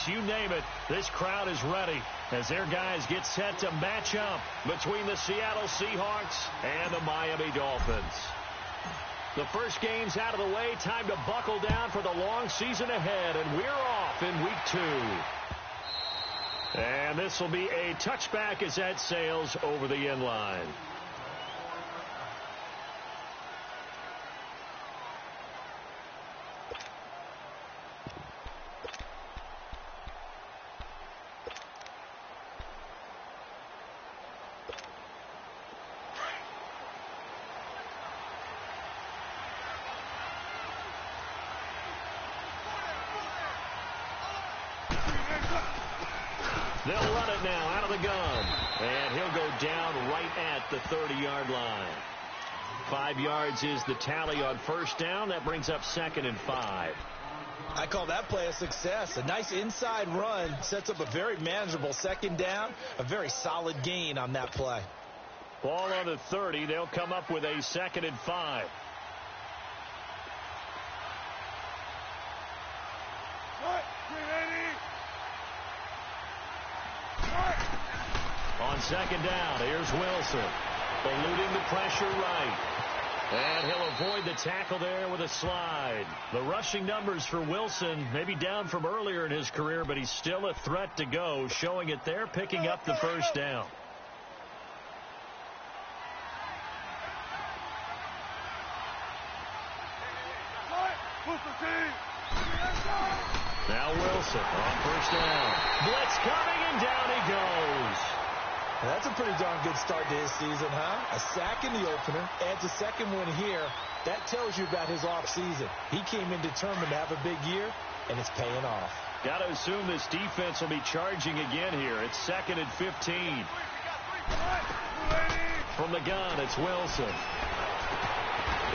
sports, you name it, this crowd is ready as their guys get set to match up between the Seattle Seahawks and the Miami Dolphins. The first game's out of the way. Time to buckle down for the long season ahead, and we're off in week 2. And this will be a touchback as that sails over the end line. They'll run it now out of the gun. And he'll go down right at the 30-yard line. 5 yards is the tally on first down. That brings up 2nd and 5. I call that play a success. A nice inside run sets up a very manageable 2nd down. A very solid gain on that play. Ball on the 30. They'll come up with a 2nd and 5. On 2nd down, here's Wilson. Eluding the pressure right. And he'll avoid the tackle there with a slide. The rushing numbers for Wilson maybe down from earlier in his career, but he's still a threat to go, showing it there, picking up the first down. Now Wilson on first down. Blitz coming, and down he goes. That's a pretty darn good start to his season, huh? A sack in the opener, adds a 2nd one here. That tells you about his offseason. He came in determined to have a big year, and it's paying off. Got to assume this defense will be charging again here. It's 2nd and 15. From the gun, it's Wilson.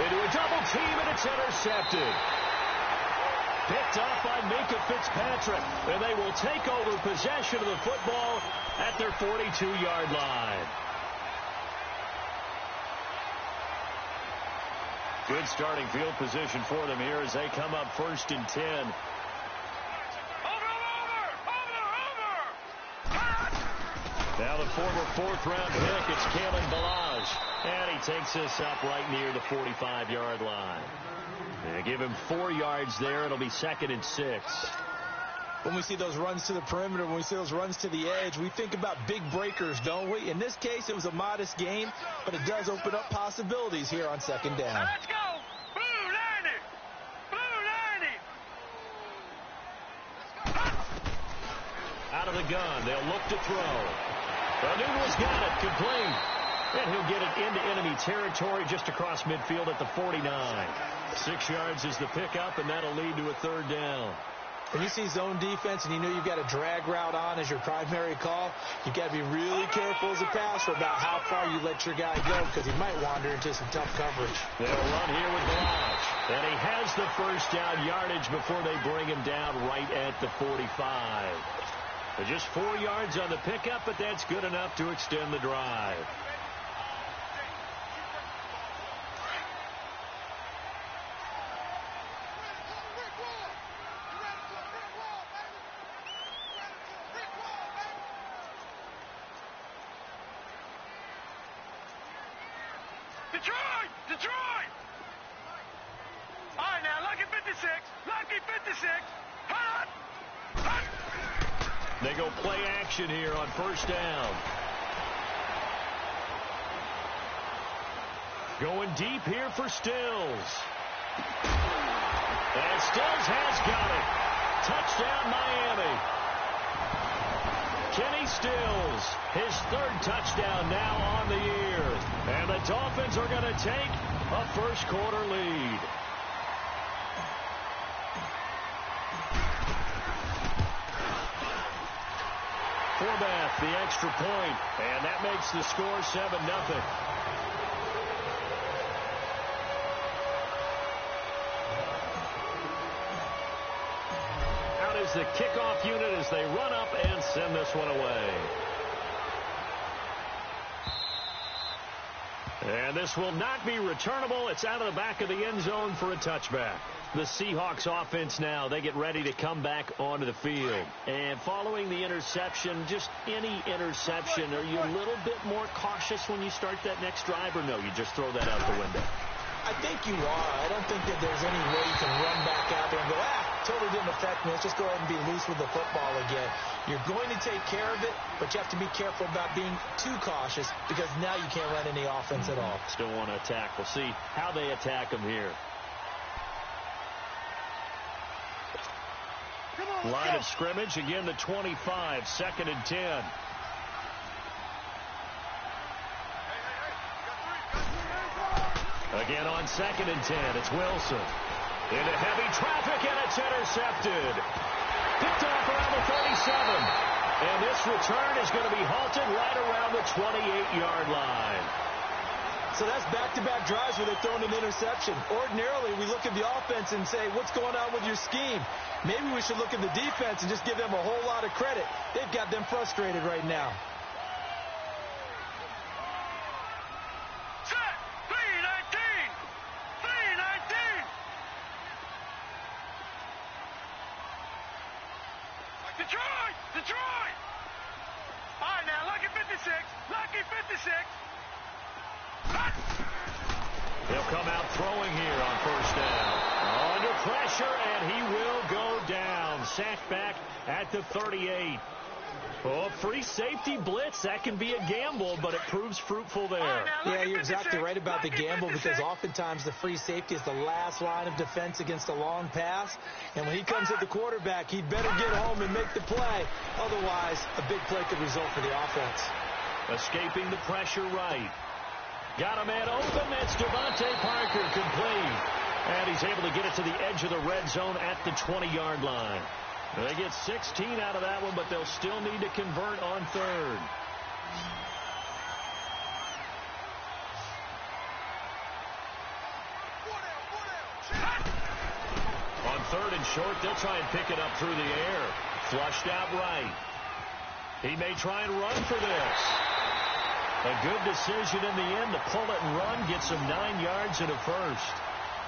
Into a double team, and it's intercepted. Picked off by Minkah Fitzpatrick, and they will take over possession of the football at their 42-yard line. Good starting field position for them here as they come up 1st and 10. Now the former 4th-round pick, it's Kalen Ballage, and he takes this up right near the 45-yard line. They give him 4 yards there. It'll be 2nd and 6. When we see those runs to the perimeter, when we see those runs to the edge, we think about big breakers, don't we? In this case, it was a modest gain, but it does open up possibilities here on 2nd down. Let's go! Blue 90! Blue 90! Out of the gun, they'll look to throw. Newell's got it, complete. And he'll get it into enemy territory just across midfield at the 49. 6 yards is the pickup, and that'll lead to a 3rd down. When you see zone defense and you know you've got a drag route on as your primary call, you've got to be really careful as a passer about how far you let your guy go because he might wander into some tough coverage. They'll run here with Ballage. And he has the first down yardage before they bring him down right at the 45. So just 4 yards on the pickup, but that's good enough to extend the drive. Detroit! All right, now, lucky 56. Lucky 56. Hut! Hut! They go play action here on first down. Going deep here for Stills. And Stills has got it. Touchdown, Miami. Kenny Stills, his 3rd touchdown now on the year. And the Dolphins are going to take a first-quarter lead. Forbath, the extra point, and that makes the score 7-0. Out is the kickoff unit as they run up and send this one away. And this will not be returnable. It's out of the back of the end zone for a touchback. The Seahawks offense now, they get ready to come back onto the field. And following the interception, just any interception, are you a little bit more cautious when you start that next drive, or no, you just throw that out the window? I think you are. I don't think that there's any way you can run back out there and go, totally didn't affect me. Let's just go ahead and be loose with the football again. You're going to take care of it, but you have to be careful about being too cautious because now you can't run any offense at all. Still want to attack. We'll see how they attack them here. Line of scrimmage, again the 25, 2nd and 10. Again on 2nd and 10, it's Wilson. Into heavy traffic, and it's intercepted. Picked off around the 37. And this return is going to be halted right around the 28-yard line. So that's back-to-back drives where they're throwing an interception. Ordinarily, we look at the offense and say, what's going on with your scheme? Maybe we should look at the defense and just give them a whole lot of credit. They've got them frustrated right now. Set. 3-19. 3-19. Detroit. Detroit. All right, now, lucky 56. Lucky 56. He'll come out throwing here on 1st down. Under pressure, and he will go down. Sacked back at the 38. Oh, free safety blitz. That can be a gamble, but it proves fruitful there. Yeah, you're exactly right about the gamble because oftentimes the free safety is the last line of defense against a long pass. And when he comes at the quarterback, he'd better get home and make the play. Otherwise, a big play could result for the offense. Escaping the pressure right. Got a man open. That's Devontae Parker complete. And he's able to get it to the edge of the red zone at the 20-yard line. They get 16 out of that one, but they'll still need to convert on 3rd. On 3rd and short, they'll try and pick it up through the air. Flushed out right. He may try and run for this. A good decision in the end to pull it and run, get some 9 yards and a first.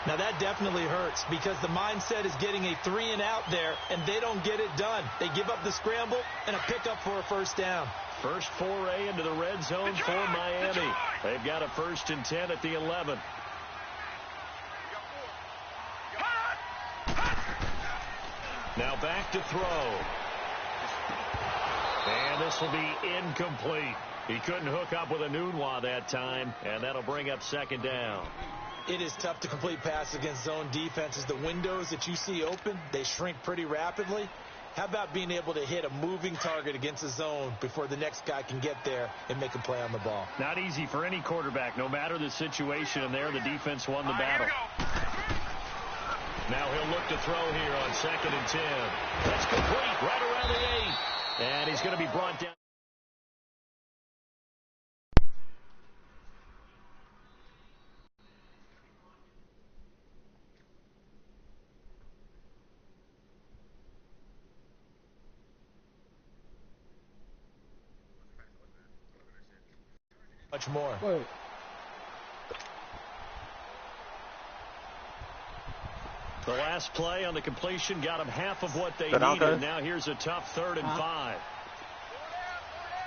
Now that definitely hurts because the mindset is getting a 3-and-out there, and they don't get it done. They give up the scramble and a pickup for a 1st down. First foray into the red zone for Miami. They've got a 1st and 10 at the 11. Now back to throw. And this will be incomplete. He couldn't hook up with Enunwa that time, and that'll bring up 2nd down. It is tough to complete passes against zone defenses. The windows that you see open, they shrink pretty rapidly. How about being able to hit a moving target against a zone before the next guy can get there and make a play on the ball? Not easy for any quarterback, no matter the situation, and there the defense won the battle. Now he'll look to throw here on 2nd and 10. That's complete right around the 8. And he's going to be brought down. Much more. Wait. The last play on the completion got them half of what they That needed. okay? Now here's a tough 3rd and 5.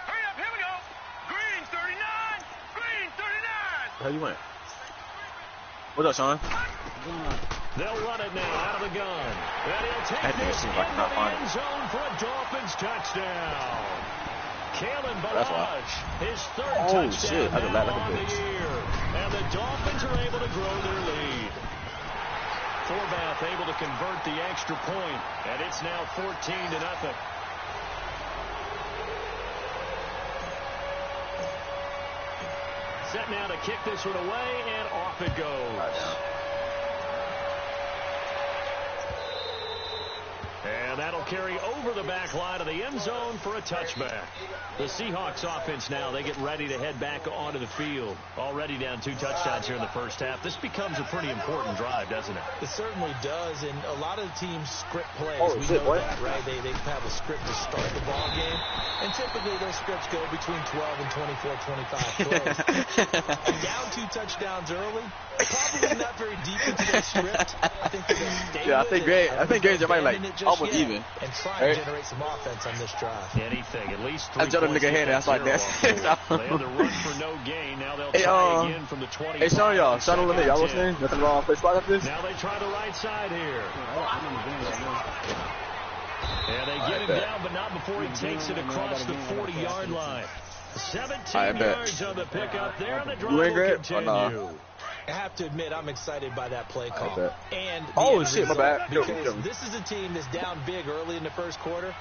Hurry up, here we go. Green 39. Green 39. How you went? What's up, Sean? They'll run it now out of the gun. And he'll take That thing this seems into like not the fun. end zone for a Dolphins touchdown. Kalen That's why. Balaj, his 3rd Oh, touchdown shit. I just now laughed like a on the bitch. year. And the Dolphins are able to grow their lead. Forbath able to convert the extra point, and it's now 14-0. Set now to kick this one away, and off it goes. And that'll carry over the back line of the end zone for a touchback. The Seahawks offense now, they get ready to head back onto the field. Already down 2 touchdowns here in the first half. This becomes a pretty important drive, doesn't it? It certainly does, and a lot of the teams script plays. Oh, we shit, know what? that, right? They have a script to start the ball game, and typically those scripts go between 12 and 24, 25 plays. And down 2 touchdowns early, Probably not very deep into their script. I think they're going to stay Yeah, I with think it. Grange, I think Grange might like almost yet, even. And try Right? and generate some offense on this drive. Anything, at least 3 I jumped a points nigga to hand, get that's like that that. 0 off the board. They had the run for no gain. Now they'll Hey, try again from the 20. Hey, Sean, y'all. Sean Limit, y'all listening? Nothing wrong. Play spot after this? Now they try the right side here. And they get him down, but not before he takes it across the 40-yard line. 17 yards on the pickup there, and the drive will continue. I have to admit, I'm excited by that play call. And oh, shit, my bad. Because this is a team that's down big early in the first quarter,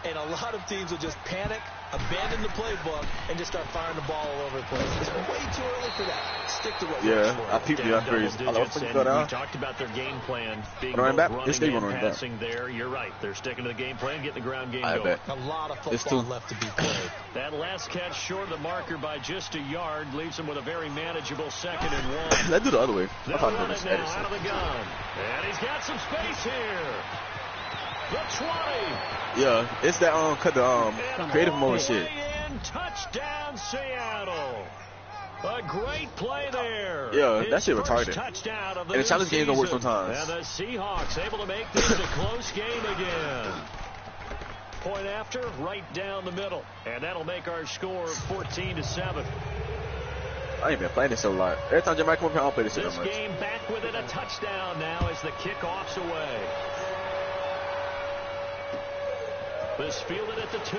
and a lot of teams will just panic, abandon the playbook, and just start firing the ball all over the place. It's way too early for that. Stick to what works for I peeped you. I figured. We talked about their game plan being both running and passing there. You're right. They're sticking to the game plan, getting the ground game going. A lot of football left to be played. That last catch short of the marker by just a yard leaves them with a very manageable 2nd and 1. Let's do the other way. They'll run it now out of the gun. And he's got some space here. The 20. Yeah, it's that cut the creative mode shit. Touchdown Seattle. A great play there. Yeah, that shit retarded. Touchdown of the and the challenge games don't work sometimes. And the Seahawks able to make this a close game again. Point after, right down the middle. And that'll make our score 14-7. I ain't been playing this so lot. Every time Jeremiah come up here, I don't play this shit This that much. game back with it, a touchdown now as the kickoff's away. This fielded at the 2.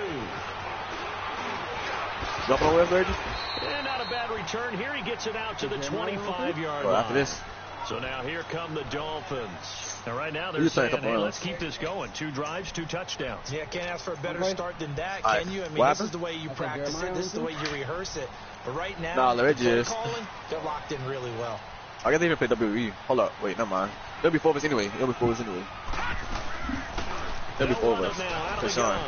Jumping on West Reggie? And not a bad return. Here he gets it out to the 25-yard line. After this. So now here come the Dolphins. And right now they're saying, hey, let's keep this going. 2 drives, 2 touchdowns. Yeah, can't ask for a better start than that, can you? I mean, this is the way you practice it. This is the way you rehearse it. But right now, play calling, they're locked in really well. I guess they even play WWE. Hold up. Wait, never mind. They'll be 4 of us anyway. They'll be 4 of us anyway. They'll be 4 of us. For Sean.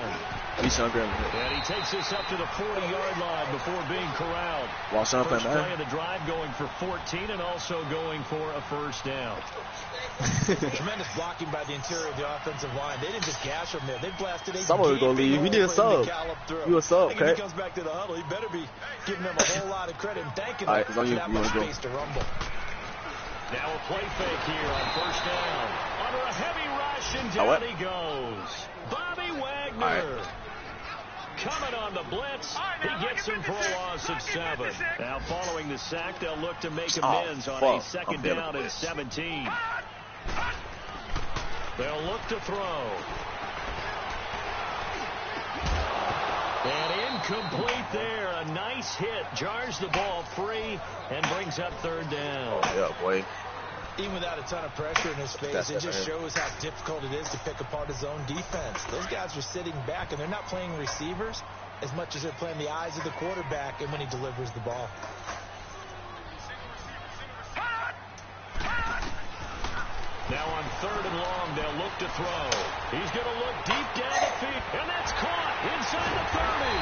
Sean Graham. And he takes this up to the 40-yard line before being corralled. While Sean First play of the drive going for 14 and also going for a first down. Tremendous blocking by the interior of the offensive line. They didn't just gash him there. They blasted a Someone's going to leave. We need a sub. You a sub, okay? If he comes back to the huddle, he better be giving them a whole lot of credit and thanking them for that much space to rumble. Now a play fake here on first down. Under a heavy rush, and down he goes. Bobby Wagner. Coming on the blitz, he gets him for a loss of 7. Now following the sack, they'll look to make amends on a 2nd down and 17. They'll look to throw. And incomplete there. A nice hit. Jars the ball free and brings up 3rd down. Oh, yeah, boy. Even without a ton of pressure in his face, it just shows how difficult it is to pick apart his own defense. Those guys are sitting back, and they're not playing receivers as much as they're playing the eyes of the quarterback and when he delivers the ball. Now on 3rd and long, they'll look to throw. He's going to look deep down the field, and that's caught inside the 30.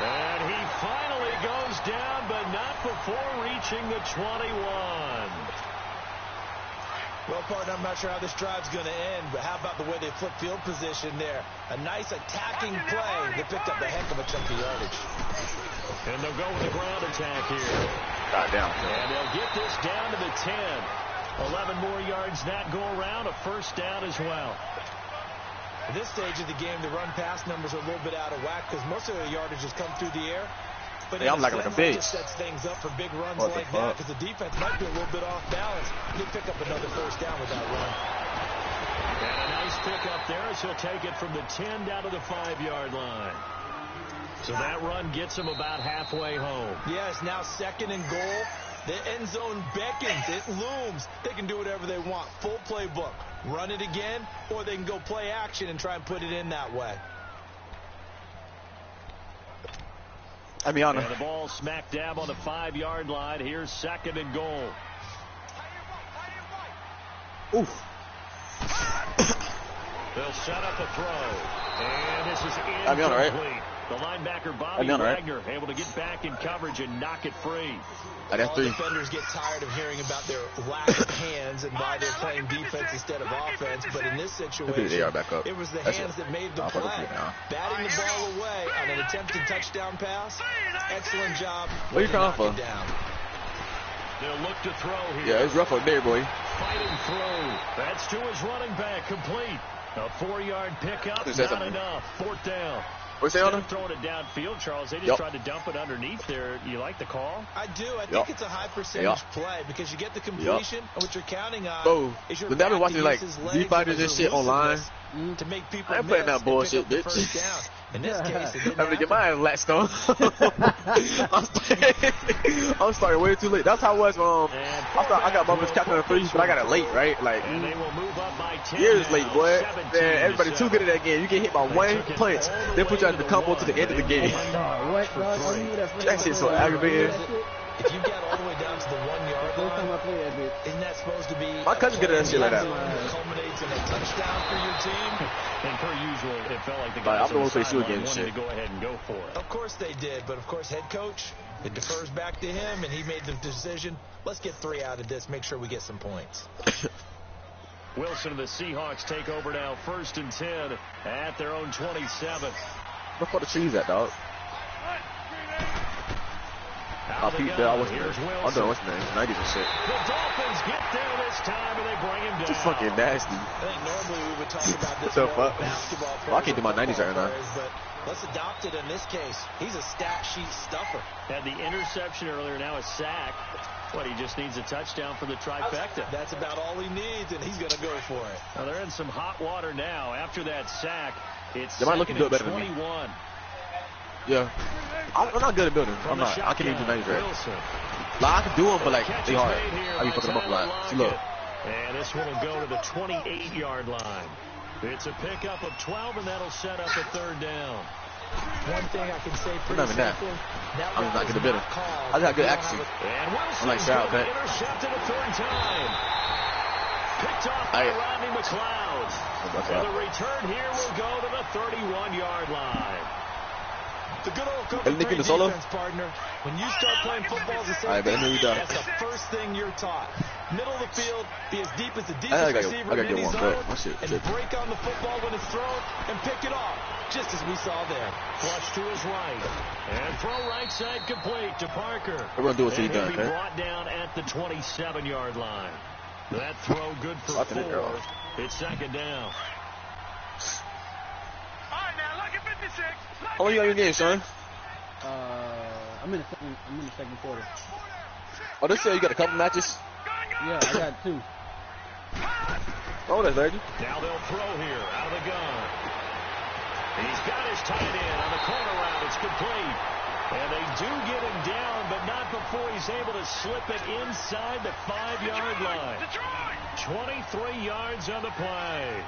And he finally goes down, but not before reaching the 21. Well, partner, I'm not sure how this drive's going to end, but how about the way they flip field position there? A nice attacking play. They picked up a heck of a chunk of yardage. And they'll go with the ground attack here. Got down. And they'll get this down to the 10. 11 more yards that go around, a first down as well. At this stage of the game, the run-pass numbers are a little bit out of whack because most of the yardage has come through the air. But I'm like a bitch. Just sets things up for big runs like that because the defense might be a little bit off balance. He'll pick up another first down with that run. And a nice pickup there as he'll take it from the 10 down to the 5-yard line. So that run gets him about halfway home. Yeah, it's now 2nd and goal. The end zone beckons. It looms. They can do whatever they want. Full playbook. Run it again, or they can go play action and try and put it in that way. And the ball smack dab on the 5-yard line. Here's 2nd and goal. Oof. They'll set up a throw. And this is incomplete. Right? The linebacker, Bobby Wagner, able to get back in coverage and knock it free. All defenders get tired of hearing about their lack of hands and why they're playing defense instead of offense. But in this situation, it was the hands that made the play. Batting the ball away on an attempted touchdown pass. Excellent job. What are you calling for? They'll look to throw here. Yeah, it's rough up there, boy. Fighting through. That's to his running back. Complete. A 4-yard pickup. Not enough. 4th down. What's that on him? Throwing it downfield, Charles. They just tried to dump it underneath there. You like the call? I do. I think it's a high percentage play because you get the completion, and what you're counting on is your back to watching use like his V legs fighters and shit online. To make people I ain't playing that bullshit, bitch. In this case, it I'm gonna get my ass latched on. I'm starting way too late. That's how it was. I got Bumpers captain of 3, but I got it late, right? Like and they will move up by 10 years late, boy. Man, everybody too good at that game. You get hit by one punch, they put you out the combo to the end of the game. That shit's so aggravating. If you get all the way down to the 1-yard line, isn't that supposed to be? My cousin good at that shit like that. Culminates in a touchdown for your team. And per usual, it felt like the guys I'm the one who plays you again. wanted to go ahead and go for it. Of course they did, but of course head coach, it defers back to him, and he made the decision. Let's get 3 out of this. Make sure we get some points. Wilson and the Seahawks take over now, 1st and 10 at their own 27. Where the trees at, dog? I wasn't there. I'm doing what's name? 90s and shit. The Dolphins get there this time and they bring him down. Just fucking nasty. I think normally we would talk about this basketball. Well, I can't do my 90s right now. But let's adopt it in this case. He's a stat sheet stuffer. Had the interception earlier, now a sack. What, he just needs a touchdown for the trifecta. That's about all he needs, and he's going to go for it. Now they're in some hot water now. After that sack, it's they might look good better 21. Than me. Yeah. I'm not good at building. I'm not. I can't even do 90s right. Like, I can do them, but like, they hard. I be fucking them up a lot. See, look. And this one will go to the 28-yard line. It's a pickup of 12, and that'll set up a 3rd down. One thing I can say pretty I'm not good at building. I got good accuracy. And Wilson like Shroud, but intercepted a 3rd time. Picked off by Rodney McLeod. And the return here will go to the 31-yard line. The good old Coach defense, partner. When you start playing football as a safety, that's the first thing you're taught. Middle of the field, be as deep as the deepest receiver in any zone, and break on the football when it's thrown, and pick it off, just as we saw there. Flush to his right, and throw right side complete to Parker. We're going to do what he done, be brought down at the 27-yard line. That throw good for 4. It's 2nd down. How long you on your game, son? I'm in the second quarter. Oh, this year you got a couple matches? Yeah, I got 2. Oh, that's lady. Now they'll throw here out of the gun. He's got his tight end on the corner route. It's complete. And they do get him down, but not before he's able to slip it inside the 5-yard line. 23 yards on the play.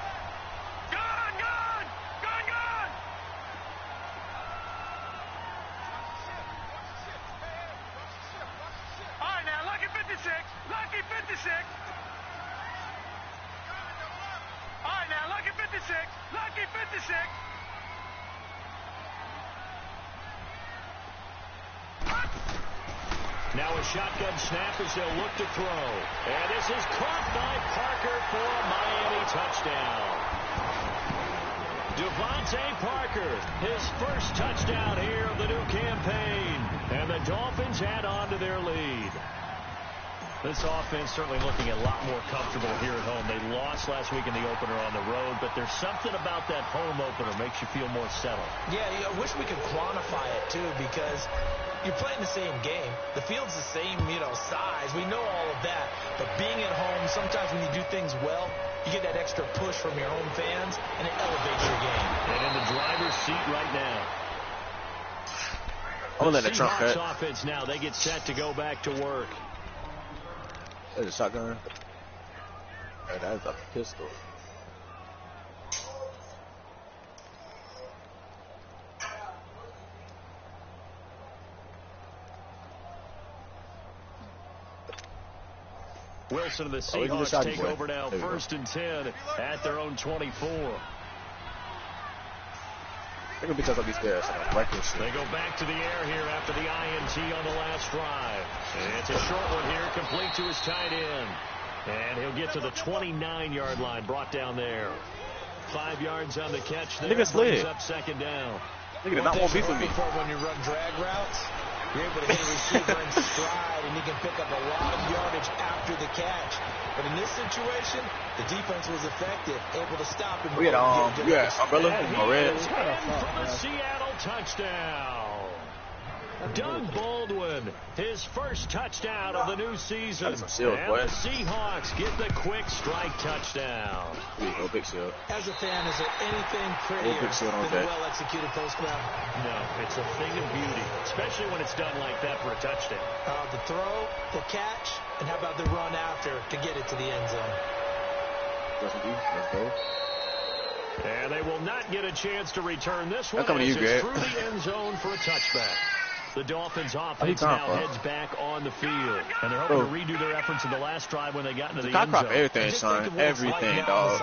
Lucky 56. All right, now, Lucky 56. Lucky 56. Now a shotgun snap as they'll look to throw. And this is caught by Parker for a Miami touchdown. Devontae Parker, his first touchdown here of the new campaign. And the Dolphins add on to their lead. This offense certainly looking a lot more comfortable here at home. They lost last week in the opener on the road, but there's something about that home opener makes you feel more settled. Yeah, I wish we could quantify it, too, because you're playing the same game. The field's the same, size. We know all of that. But being at home, sometimes when you do things well, you get that extra push from your home fans, and it elevates your game. And in the driver's seat right now. I'm going to let the Seahawks offense now, they get set to go back to work. There's a shotgun. Hey, that's a pistol. Wilson and the Seahawks take over now, 1st and 10 at their own 24. They're going to be tough on these stairs. They go back to the air here after the INT on the last drive. And it's a short one here, complete to his tight end. And he'll get to the 29-yard line, brought down there. 5 yards on the catch there. Nigga slid. Up 2nd down. Nigga did not want beef with me. When you run drag routes, You're able to hit a receiver in stride, and he can pick up a lot of yardage after the catch. But in this situation, the defense was effective, able to stop him. We had umbrella or red. For the Seattle touchdown. Doug Baldwin, his first touchdown of the new season. And the Seahawks get the quick strike touchdown. No big seal. As a fan, is there anything prettier than a well-executed post-grab? No, it's a thing of beauty, especially when it's done like that for a touchdown. The throw, the catch, and how about the run after to get it to the end zone? Let's go. And they will not get a chance to return this one as it's through the end zone for a touchback. The Dolphins offense now heads back on the field. And they're hoping to redo their efforts in the last drive when they got into the end zone. Everything, son. Everything, dog.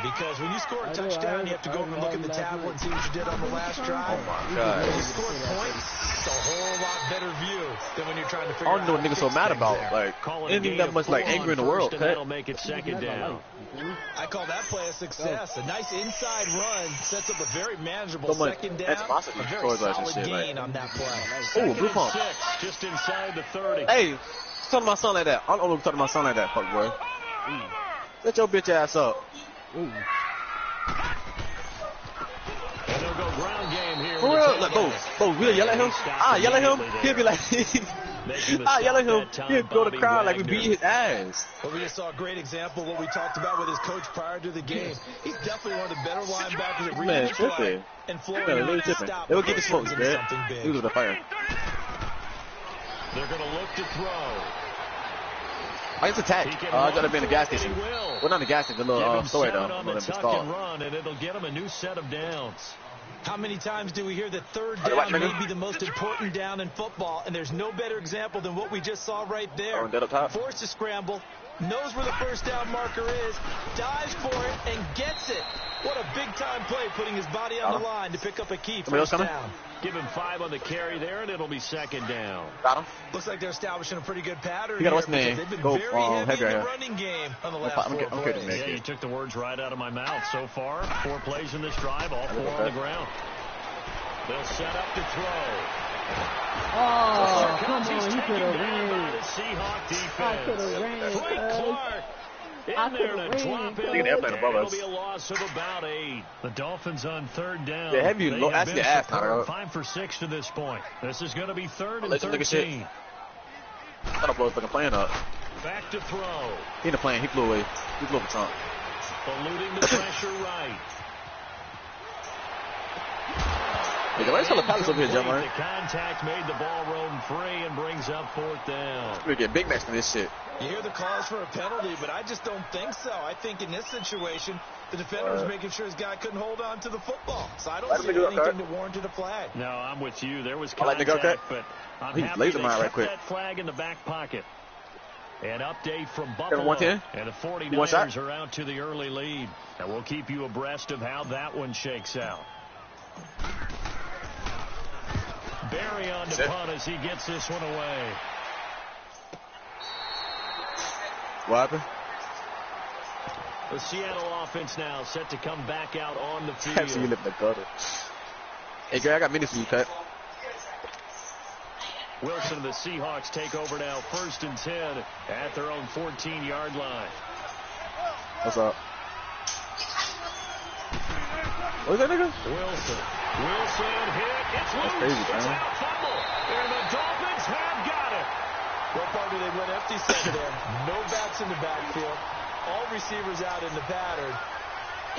Because when you score a touchdown, you have to go over and look at the tablet and see what you did on the last drive. Oh, my God. When you score points, it's a whole lot better view than when you're trying to figure out. I don't know what niggas so mad about. Like, ain't that much like anger in the world. That'll make it second down. I call that play a success. A nice inside run sets up a very manageable second down. A very solid gain on that play. Oh, blue pump. Just inside the 30. Hey, talk to my son like that. I don't know talk to my son like that, fuck boy. Set your bitch ass up. And they'll go ground game here. For real? Like, we'll yell at him. Yell at him. He'll be like, yell at him. He'll go to the crowd like we beat his ass. Well, we just saw a great example of what we talked about with his coach prior to the game. He's definitely one of the better linebackers at reading the play. And Florida they will get the smokes, man. He was the fire. They're going to look to throw. It's attack. I got to be in the gas station. Well, not the gas station, the little store though. On the tuck and run, and it'll get them a new set of downs. How many times do we hear that third down may be the most important down in football, and there's no better example than what we just saw right there. Forced to scramble, knows where the first down marker is, dives for it, and gets it. What a big-time play, putting his body on the line to pick up a key first down. Give him 5 on the carry there, and it'll be second down. Got him. Looks like they're establishing a pretty good pattern here. What's name? They've been very heavy in the running game on the last 4 plays. Yeah, you took the words right out of my mouth. So far, 4 plays in this drive, all 4 on the ground. They'll set up to throw. Oh, come on, you could have ran. Seahawk defense. I could have ran. Frank Clark in there to drop it. It'll be a loss of about 8. The Dolphins on third down. They have you ask your ass, 5 for 6 to this point. This is going to be 3rd and 13. I thought I blew his fucking plane up. Back to throw. He didn't plane. He flew away. He flew over Trump. Eluding the pressure right. Hey, why is the Palace over here, John? The contact made the ball roam free and brings up 4th down. We're getting Big Macs in this shit. You hear the calls for a penalty, but I just don't think so. I think in this situation, the defender was making sure his guy couldn't hold on to the football. So I don't see anything that warranted a flag. No, I'm with you. There was contact, but I'm happy they kept that flag in the back pocket. An update from Buffalo, and the 49ers are out to the early lead. And we'll keep you abreast of how that one shakes out. Barry on the punt as he gets this one away. What happened? The Seattle offense now set to come back out on the field. Actually, you live in the gutter. Hey, Gary, I got minutes for you, Pat. Wilson and the Seahawks take over now, 1st and 10 at their own 14-yard line. What's up? What is that nigga? Wilson hit. It's loose. Crazy, it's out, fumble. And the Dolphins have got it. What part do they went empty set there? No backs in the backfield. All receivers out in the pattern.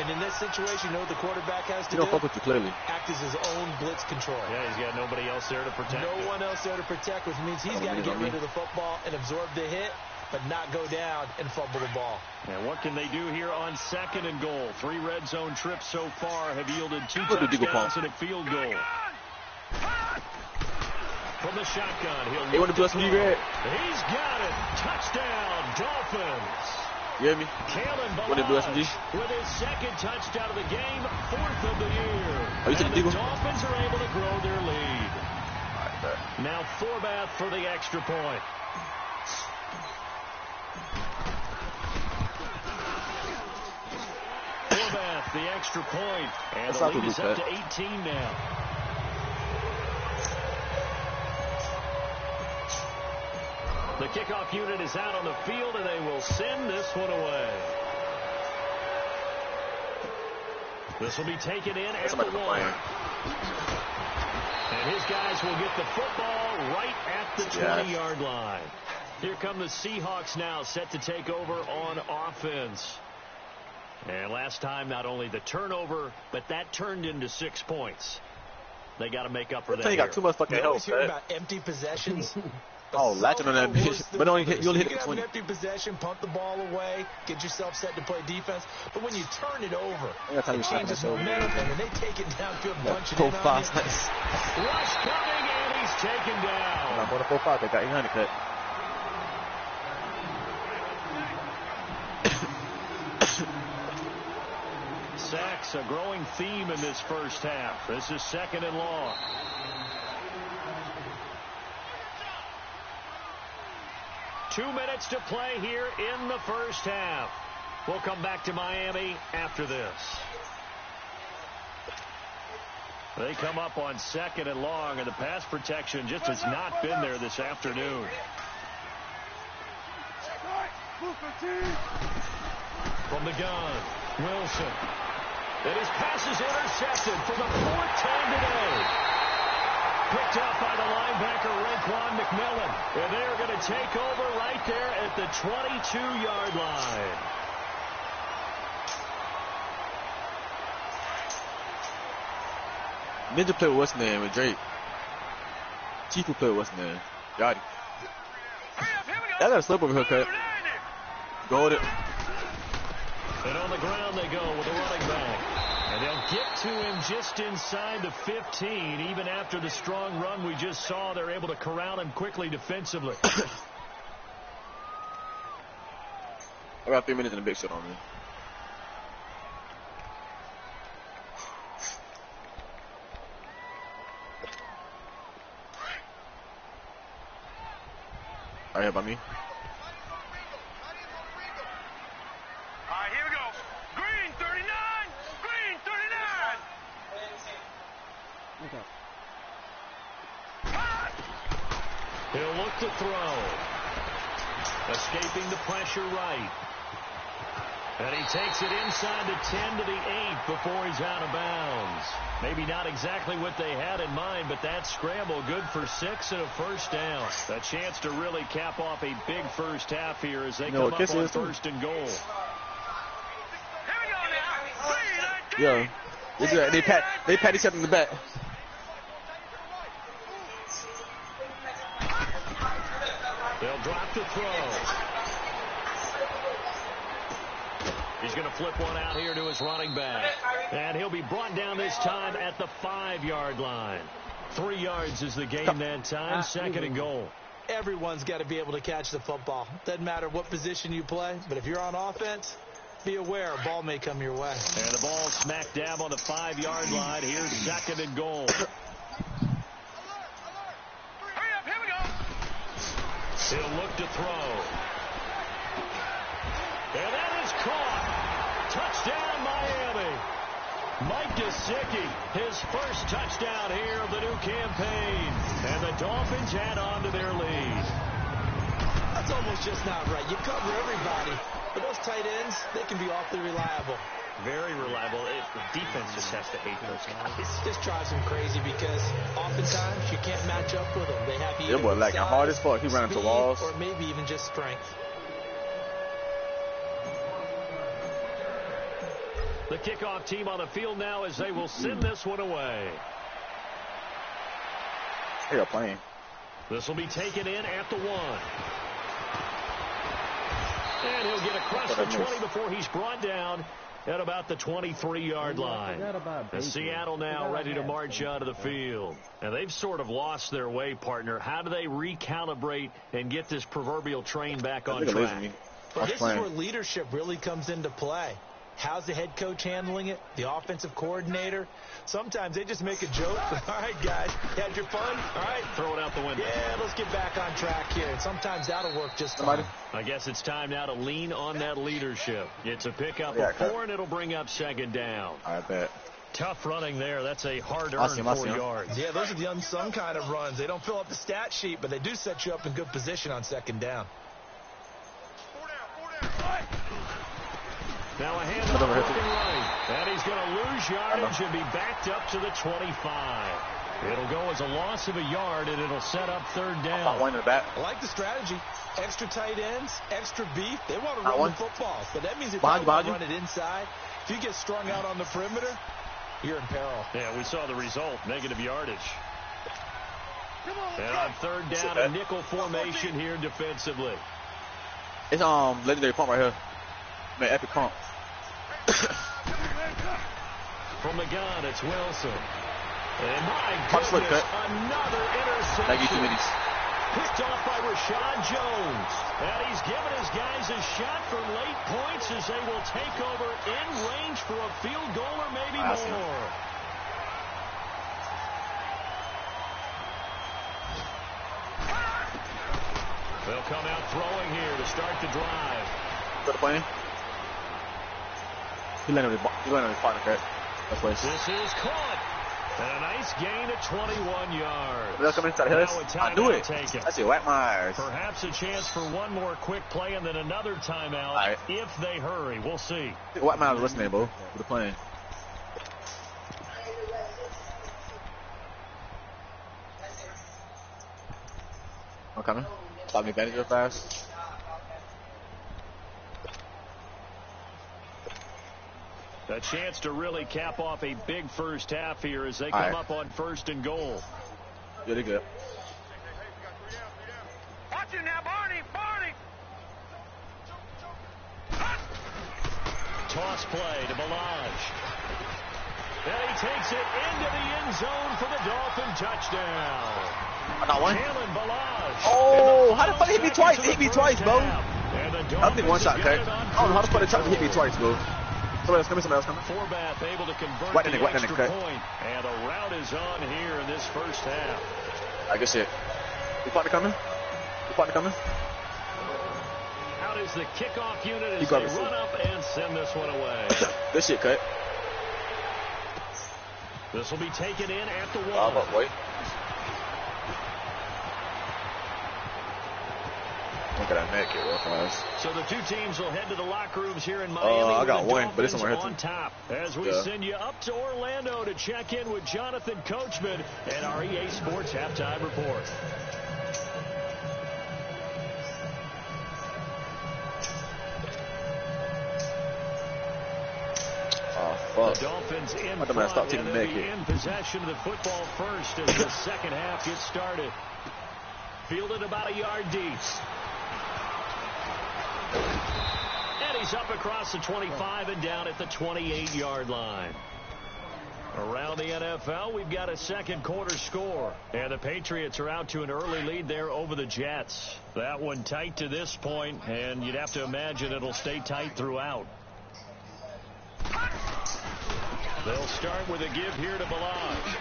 And in this situation, you know what the quarterback has to do? Fuck with you, clearly. Act as his own blitz control. Yeah, he's got nobody else there to protect him. No one else there to protect, which means he's got to get rid of the football and absorb the hit, but not go down and fumble the ball. And what can they do here on 2nd and goal? 3 red zone trips so far have yielded 2 touchdowns and a field goal. From the shotgun, he'll want to do some red. He's got it. Touchdown, Dolphins. You hear me? Kalen Ballage with his 2nd touchdown of the game, 4th of the year. Are you and the Dolphins are able to grow their lead. Now Forbath for the extra point. Forbath, the extra point. And the lead is up to 18 now. The kickoff unit is out on the field, and they will send this one away. This will be taken in at the 1. And his guys will get the football right at the 20-yard line. Here come the Seahawks now, set to take over on offense. And last time, not only the turnover, but that turned into 6 points. They got to make up for that. You got too much fucking help. You always hear about empty possessions. Oh, latching on that bitch. But only you'll hit you the 20. Have an empty possession, punt the ball away, get yourself set to play defense. But when you turn it over, it changes momentum, and then they take it downfield, bunch it in on you. Rush coming, and he's taken down. I'm going to 4-5. They got 800 cut. Sacks, a growing theme in this first half. This is 2nd and long. Two minutes to play here in the first half. We'll come back to Miami after this. They come up on 2nd and long, and the pass protection just has not been there this afternoon. From the gun, Wilson. And his pass is intercepted for the 4th time today. Picked up by the linebacker, Raekwon McMillan. And they're going to take over right there at the 22-yard line. Ninja played with what's his name with Drake. Chief will play with what's his name. Gotti. That got a slip over here, cut. Gold it. And on the ground they go with the running back. And they'll get to him just inside the 15. Even after the strong run we just saw, they're able to corral him quickly defensively. I got 3 minutes in the big shot on me. Right here by me. All right, here we go. Green 39. Green 39. Okay. He'll look to throw. Escaping the pressure right. And he takes it inside the 10 to the 8 before he's out of bounds. Maybe not exactly what they had in mind, but that scramble good for 6 and a first down. A chance to really cap off a big first half here as they come up on 1st and goal. Yeah. They pat each other in the back. They'll drop the throw. He's going to flip one out here to his running back. And he'll be brought down this time at the 5-yard line. 3 yards is the gain that time. 2nd and goal. Everyone's got to be able to catch the football. Doesn't matter what position you play, but if you're on offense, be aware a ball may come your way. And the ball smack dab on the 5-yard line. Here's 2nd and goal. Hurry up, here we go. He'll look to throw. And that is caught. Touchdown, Miami. Mike Gesicki, his first touchdown here of the new campaign. And the Dolphins add on to their lead. That's almost just not right. You cover everybody, but those tight ends, they can be awfully reliable. Very reliable. The defense just has to hate those guys. This drives them crazy because oftentimes you can't match up with them. They have either boy, like size, hard as fuck. He ran into walls. Or maybe even just strength. The kickoff team on the field now as they will send this one away. They are playing. This will be taken in at the 1. And he'll get across the 20 before he's brought down at about the 23-yard line. And Seattle now ready to march out of the field. And they've sort of lost their way, partner. How do they recalibrate and get this proverbial train back on track? Well, this is where leadership really comes into play. How's the head coach handling it? The offensive coordinator? Sometimes they just make a joke. All right, guys, you had your fun? All right. Throw it out the window. Yeah, let's get back on track here. And sometimes that'll work just fine. I guess it's time now to lean on that leadership. It's a pickup of 4, and it'll bring up 2nd down. I bet. Tough running there. That's a hard-earned 4 yards. Yeah, those are the unsung kind of runs. They don't fill up the stat sheet, but they do set you up in good position on second down. Now a handoff looking right. And he's going to lose yardage and be backed up to the 25. It'll go as a loss of a yard, and it'll set up third down. One in the back. I like the strategy. Extra tight ends, extra beef. They want to run the football. But that means if you run it inside, if you get strung out on the perimeter, you're in peril. Yeah, we saw the result. Negative yardage. And on third down, a nickel formation here defensively. It's legendary pump right here. Man, epic pump. From the gun, it's Wilson. And my goodness, another interception. Thank you, committees. Picked off by Rashad Jones. And he's given his guys a shot for late points as they will take over in range for a field goal or maybe more. They'll come out throwing here to start the drive. Got the plane. He landed on his partner, correct? That's what this is caught. And a nice gain of 21 yards. They'll come inside Hillis. I knew it. That's it, Whack Myers. Perhaps a chance for one more quick play and then another timeout if they hurry. We'll see. Whack Myers was listening, bro, with the plane. I'm coming. Stop me advantage real fast. A chance to really cap off a big first half here as they come up on first and goal. Really good. Watch it now, Barney. Toss play to Balaj. And he takes it into the end zone for the Dolphin touchdown. I got one. Kalen Balaj. Oh, how the fuck hit me twice? It hit me twice, bro. I think one shot, okay. I don't know how the fuck they tried to hit me twice, bro. Somebody else coming. Forbath able to convert the extra point. And the route is on here in this first half. I guess it. Your partner coming? Out is the kickoff unit as they run up and send this one away. Good shit, cut. This will be taken in at the 1. Wait. Look at that neck here, real fast. So the two teams will head to the locker rooms here in Miami. I got one, but it's somewhere on top. As we send you up to Orlando to check in with Jonathan Coachman and our EA Sports Halftime Report. Fuck. The Dolphins in front, and they'll be in possession of the football first as the second half gets started. Fielded about a yard deep. And he's up across the 25 and down at the 28-yard line. Around the NFL, we've got a second quarter score. And the Patriots are out to an early lead there over the Jets. That one tight to this point, and you'd have to imagine it'll stay tight throughout. They'll start with a give here to Balaj.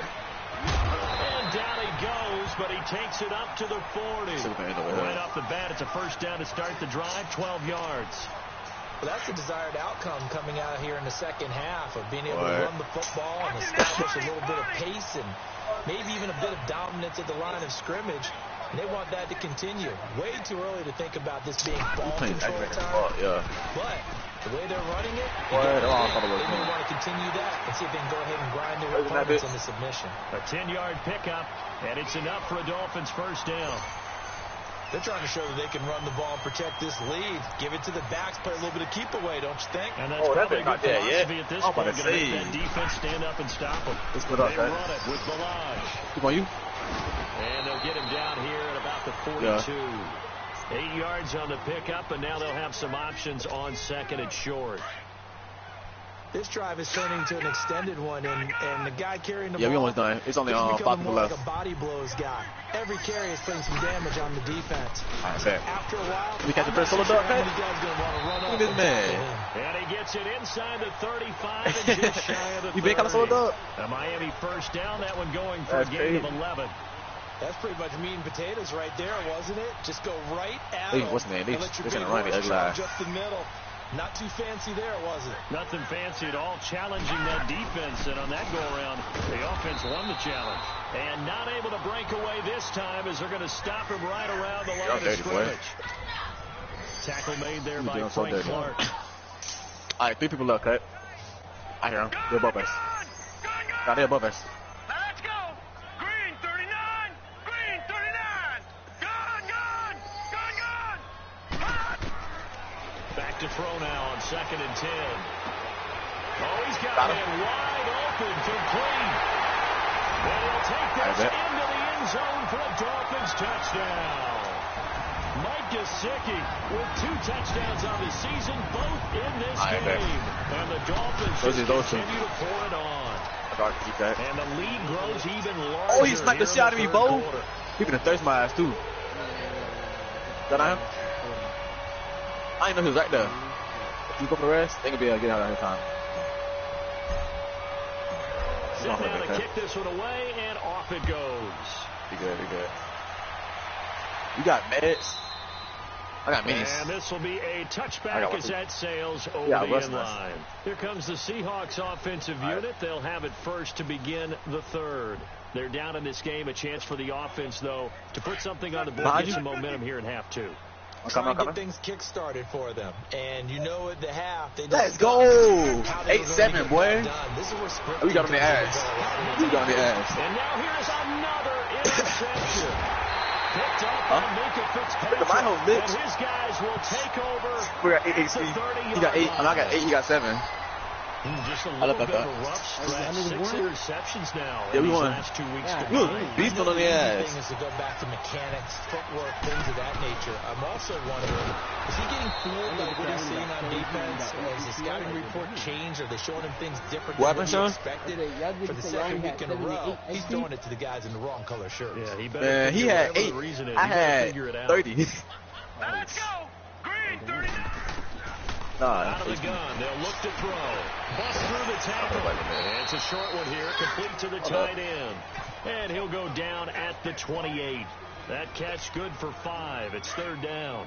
And down he goes, but he takes it up to the 40. Right off the bat, it's a first down to start the drive, 12 yards. Well, that's the desired outcome coming out here in the second half of being able to run the football and establish a little bit of pace and maybe even a bit of dominance at the line of scrimmage. And they want that to continue. Way too early to think about this being ball control time. But the way they're running it, they may want to continue that and see if they can go ahead and grind their opponents into submission. A 10-yard pickup, and it's enough for a Dolphins first down. They're trying to show that they can run the ball and protect this lead. Give it to the backs, play a little bit of keep away, don't you think? And that's probably a good philosophy at this point. Going to make that defense stand up and stop them. They run it with Balaj. Come on, you. And they'll get him down here at about the 42. 8 yards on the pickup, and now they'll have some options on second and short. This drive is turning into an extended one, and the guy carrying the ball. Yeah, we almost done. It's only 5 people left. Like a body blows guy. Every carry is putting some damage on the defense. After a while, we catch the first solo dog. Look at this man. And he gets it inside the 35 and just shy of the 30. You big on the solo dog? A Miami first down. That one going for a gain of 11. That's pretty much meat and potatoes right there, wasn't it? Just go right at what's the name? They're going to run the ugly eye. Just the middle. Not too fancy there, was it? Nothing fancy at all, challenging that defense, and on that go-around, the offense won the challenge. And not able to break away this time as they're going to stop him right around the line of scrimmage. Tackle made there by Frank Clark. All right, 3 people left, cut. I hear them. They're above us. Nah, they're above us. Now let's go. Green 39. Green 39. Gun. Back to throw now on 2nd and 10. Oh, he's got it wide open, complete. And he'll take this into the end zone for a Dolphins touchdown. Mike Gesicki with 2 touchdowns on the season, both in this game. And the Dolphins continue to pour it on. And the lead grows even larger. Oh, he sniped the shot at me, Bo. He gonna thirst my ass, too. That I am? I didn't know he was right there. If you go for the rest, they gonna be able to get out of here time. Set down to kick this one away, and off it goes. Be good. You got meds? I got minis. And this will be a touchback as that sails over the end line. Here comes the Seahawks offensive unit. They'll have it first to begin the 3rd. They're down in this game. A chance for the offense, though, to put something on the board, get some momentum here in half 2. Trying to get things kick-started for them. And you know at the half, they let's go! 8-7, boy. We got on the ass. And now here's another interception. Picked up on Minka Fitzpatrick. Look at my whole bitch. And his guys will take over. We got 8 HP. He got 8. I got 8. He got 7. Just a little bit of a rough stretch. 6 interceptions now. Yeah, we won. Last 2 weeks. We were beasting on the ass. The thing is to go back to mechanics, footwork, things of that nature. I'm also wondering, is he getting fooled by what he's seeing on defense? Has the scouting report changed? Are they showing him things different than what he expected? For the 2nd week in a row, he's throwing it to the guys in the wrong color shirts. Yeah, he better. He had 8. I had 30. Now let's go. Green 39. Out of the gun, they'll look to throw. Bust through the tackle. And it's a short one here, complete to the tight end. And he'll go down at the 28. That catch good for 5. It's 3rd down.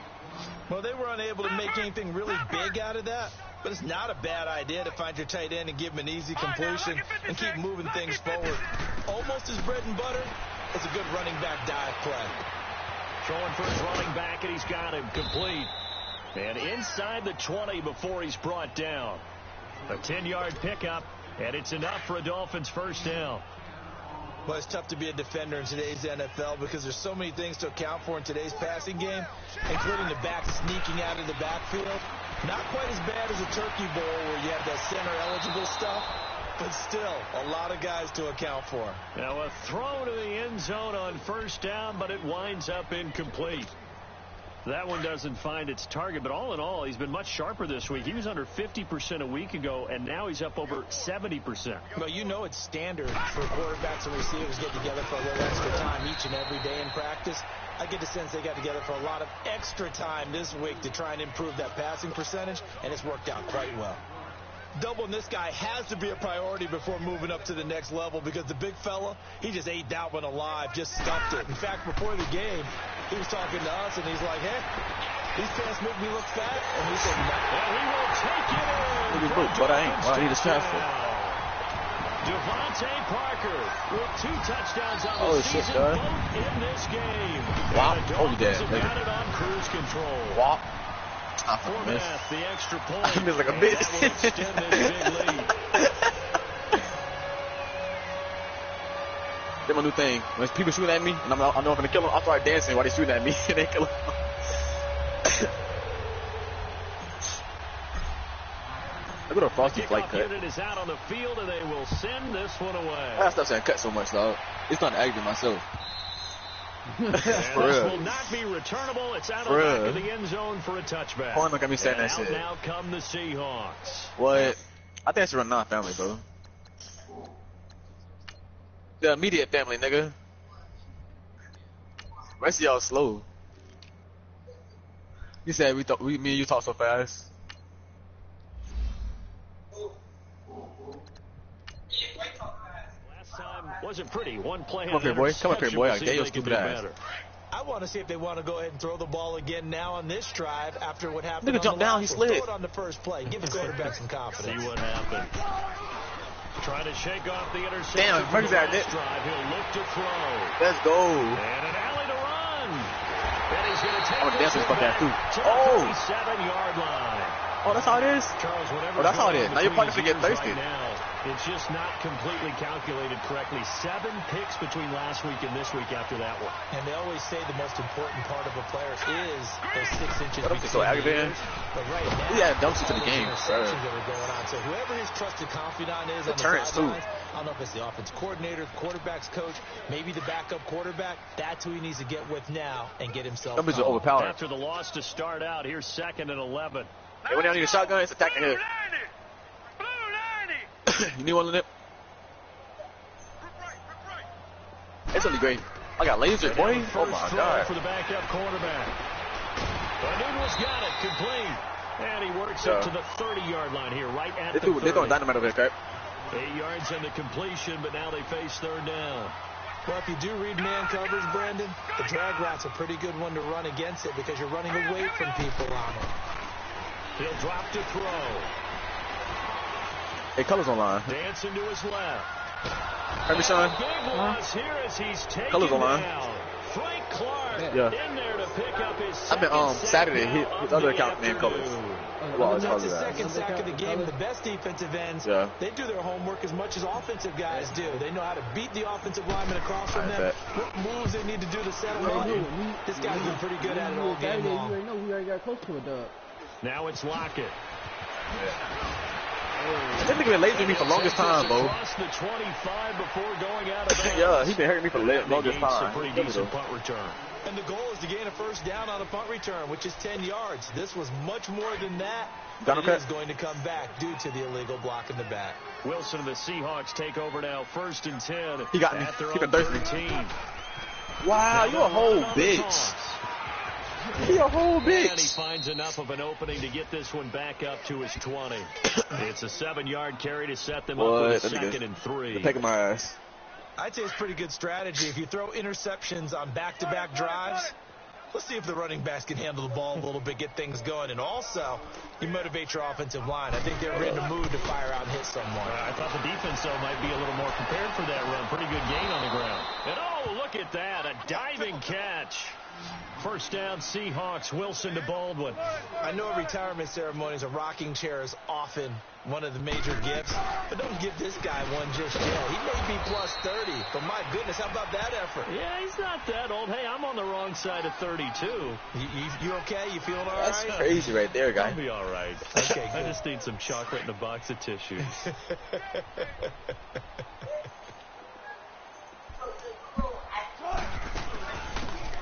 Well, they were unable to make anything really big out of that, but it's not a bad idea to find your tight end and give him an easy completion and keep moving things forward. Almost his bread and butter is a good running back dive play. Throwing for his running back, and he's got him complete. And inside the 20 before he's brought down. A 10-yard pickup, and it's enough for a Dolphins 1st down. Well, it's tough to be a defender in today's NFL because there's so many things to account for in today's passing game, including the back sneaking out of the backfield. Not quite as bad as a turkey bowl where you have that center-eligible stuff, but still a lot of guys to account for. Now a throw to the end zone on 1st down, but it winds up incomplete. That one doesn't find its target, but all in all, he's been much sharper this week. He was under 50% a week ago, and now he's up over 70%. Well, you know it's standard for quarterbacks and receivers get together for a little extra time each and every day in practice. I get the sense they got together for a lot of extra time this week to try and improve that passing percentage, and it's worked out quite well. Doubling this guy has to be a priority before moving up to the next level because the big fella, he just ate that one alive, just stuffed it. In fact, before the game, he was talking to us, and he's like, hey, these pants make me look fat. And we said, no. And he will take it in. But I ain't. Well, I need a transfer. Devontae Parker with 2 touchdowns on the season, both in this game. Wow. Oh, you did. Got it on cruise control. Wow. Format, the extra point. I miss like a bitch. That will extend this big lead. That's my new thing. When people shoot at me, and I know I'm going to kill them, I'll start dancing while they shoot at me, and they kill them. Look at a frosty flight cut. Unit is out on the field, and they will send this one away. I stop saying cut so much, dog. It's starting to aggravate myself. This will not be returnable. It's out of the back of the end zone for a touchback. Porn look at me saying that shit. Now come the Seahawks. What? I think I should run non-family, bro. The immediate family, nigga. Rest of y'all slow. You said me and you talk so fast. Last time wasn't pretty. One play. Come up here, boy. Come up here, boy. I gave you stupid ass. I want to see if they want to go ahead and throw the ball again now on this drive after what happened. Nigga jumped down, he slid. Throw it on the first play. Give the quarterback some confidence. See what happened. Trying to shake off the interception. Damn, Ferguson out there. Drive. He'll look to throw. Let's go. And an alley to run. And he's going to take I'm gonna dance this fuck out too. to the Oh. 37-yard line. Oh, that's how it is? Charles, Oh, that's how it is. Now you're probably between gonna get his ears thirsty. right now, it's just not completely calculated correctly. 7 picks between last week and this week after that one. And they always say the most important part of a player is those 6 inches What up, between so the aggravating? ears. But right now, He had dunks into the all game, those sir. interceptions that are going on. So whoever his trusted confidant is on the Deterrence, too. sidelines, I don't know if it's the offense coordinator, the quarterback's coach, maybe the backup quarterback. That's who he needs to get with now and get himself. Numbers are going. overpowered. After the loss to start out, here's 2nd and 11. Hey, when y'all need a shotgun, it's attacking Blue here. 90. Blue 90. You need one of them? It's only great. I got laser, boy. Oh my god. For the backup quarterback. Nunez got it complete. And he works up to the 30-yard line here, right at the 30. They're throwing dynamite over here, Kurt. 8 yards on the completion, but now they face 3rd down. Well, if you do read man coverage, Brandon, the drag route's a pretty good one to run against it because you're running away from people on it. He'll drop to throw. Hey, Colors online. Dancing to his left. Heard me, Sean? Big loss here as he's taken Colors online. down. Frank Clark Yeah. in there to pick up his I've been second sack Saturday. now His of other the account named Colors. afternoon. Well, That's it's the probably second sack of the game. The best defensive ends, Yeah. they do their homework as much as offensive guys do. They know how to beat the offensive lineman across from them, what moves they need to do to settle on. This guy's been pretty good at it all game You long. already know we already got close to a dub. Now it's Lockett. This nigga been lazy me for the longest time, bro. Across the 25 before going out of bounds. Yeah, he been hurting me for the longest Gains time. a pretty decent punt return. And the goal is to gain a first down on a punt return, which is 10 yards. This was much more than that. Donald It is Cut. going to come back due to the illegal block in the back. Wilson and the Seahawks take over now, 1st and 10. He got me. At their He own been thirsty. 13. Wow, you a whole bitch. Toss. You a whole And he bitch. finds enough of an opening to get this one back up to his 20. It's a 7-yard carry to set them up with a What? 2nd and 3. They're taking my ass. I'd say it's pretty good strategy. If you throw interceptions on back-to-back drives, let's see if the running backs can handle the ball a little bit, get things going. And also, you motivate your offensive line. I think they're in the mood to fire out and hit someone. I thought the defense, though, might be a little more prepared for that run. Pretty good gain on the ground. And, oh, look at that. A diving catch. First down, Seahawks. Wilson to Baldwin. I know retirement ceremonies, a rocking chair is often one of the major gifts, but don't give this guy one just yet. He may be plus 30, but my goodness, how about that effort? Yeah, he's not that old. Hey, I'm on the wrong side of 32. You okay? You feeling all That's right? crazy right there, I'll guy. be all right. Okay, I good. just need some chocolate and a box of tissues.